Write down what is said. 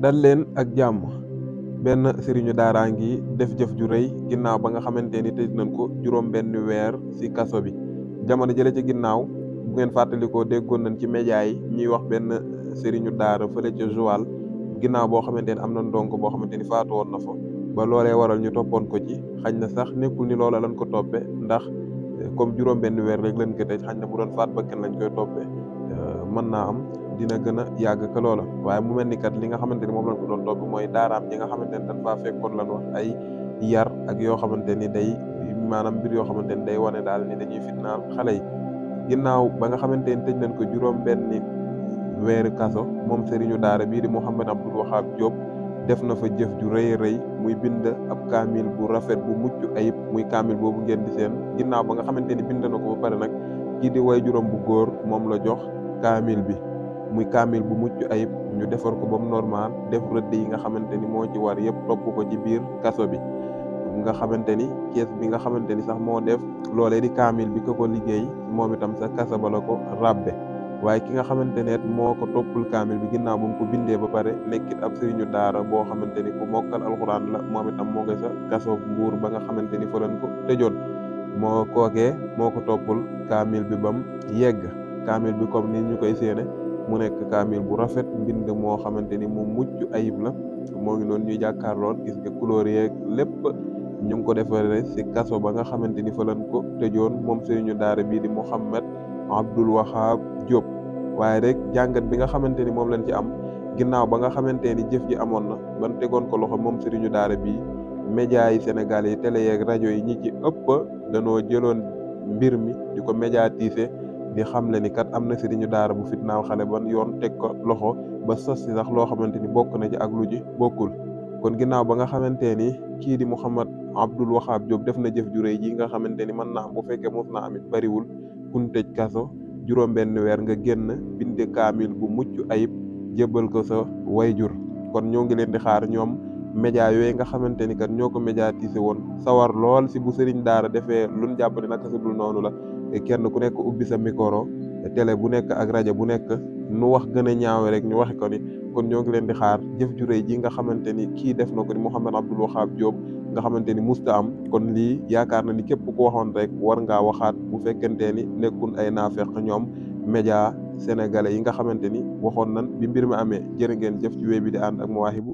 dal leen ak jàmm. Benn sëriñu daaraa ngi def jëf ju rëy ginnaaw ba nga xamante ni tëj nañ ko juróom benn weer ci kaso bi. Jamono jële ci ginnaaw bu ngeen fàttalikoo déggoon nañ ci média yi ñuy wax benn sëriñu daara fële ca Joal ginnaaw boo xamante ni am na ndongo boo xamante ni faatu woon na fa ba loolee waral ñu toppoon ko ci xañ na sax nekkul ni loola lañ ko toppe ndax comme juróom benn weer rek lañ ko tëj xañ na bu doon faat bakkan lañ koy toppe mën naa am dina gën a yàgg ka loola waaye mu mel ni kat li nga xamante ni moom lañ ko doon topp mooy daaraam ñi nga xamante ni dañ faa fekkoon lan wax ay yar ak yoo xamante ni day maanaam mbir yoo xamante ni day wane daal ni dañuy fitnaal xale yi. Ginnaaw ba nga xamante ni tëj nañ ko juróom benni weeru kaso moom sëriñu daara bii di Mouhamed Abdoul Wahab Diop def na fa jëf ju rëy rëy muy bind ab kaamil bu rafet bu mucc ayib muy kaamil boobu ngeen di seen ginnaaw ba nga xamante ni bind na ko ba pare nag kii di way juróom bu góor moom la jox kaamil bi muy kaamil bu mucc ayib ñu defar ko ba mu normal def rëdd yi nga xamante ni moo ci war yëpp topp ko ci biir kaso bi nga xamante ni kees bi nga xamante ni sax moo def loolee di kaamil bi ko liggéey moom itam sa kaso ba la ko ràbbe waaye ki nga xamante ne moo ko toppul kaamil bi ginnaaw bu mu ko bindee ba pare nekkit ab sëriñu daara boo xamante ni ku mokkal alxuraan la moom itam moo ngi sa kaso Mbuur ba nga xamante ni fa lañ ko tëjoon moo kookee moo ko toppul kaamil bi bam yegg kaamil bi comme ni ñu koy séene mu nekk kaamil bu rafet mbind moo xamante ni mu mucc ayib la moo ngi noonu ñuy jàkkaarloon gis nga couleur yeeg lépp ñu ngi ko defaree ci kaso ba nga xamante ni fa lañ ko tëjoon moom sëriñu daara bii di Mouhamed Abdoul Wahab Diop. waaye rek jàngat bi nga xamante ni moom lañ ci am ginnaaw ba nga xamante ni jëf ji amoon na ban tegoon ko loxo moom sëriñu daara bii média yi Sénégal yi télé yeeg rajo yi ñi ci ëpp danoo jëloon mbir mi di ko médiatiser di xam le ni kat am na sëriñu daara bu fitnaaw xale ban yoon teg ko loxo ba sos si sax loo xamante ni bokk na ci ak lu ji bokkul. kon ginnaaw ba nga xamante ni kii di Mouhamed Abdoul Wahab Diop def na jëf ju rëy ji nga xamante ni mën naa am bu fekkee mos naa amit bariwul kun tëj kaso juróom benn weer nga génn binde kaamil bu mucc ayib jébbal ko sa wayjur kon ñoo ngi leen di xaar ñoom média yooyu nga xamante ni kat ñoo ko médiatiser woon sawar lool si bu sëriñ daara defee luñ jàpp ne naka su dul noonu la kenn ku nekk ubbi sa micro télé bu nekk ak rajo bu nekk nu wax gën a ñaawe rek ñu waxe ko ni kon ñoo ngi leen di xaar jëf ju rëy ji nga xamante ni kii def na ko ni Mouhamed Abdoul Wahab Diop nga xamante ni musta am kon lii yaakaar na ni képp ku waxoon rek war ngaa waxaat bu fekkente ni nekkul ay naafeq ñoom média sénégalais yi nga xamante ni waxoon nan bi mbir mi amee jërë ngeen jëf ci wéy bi di ànd ak Mawahibou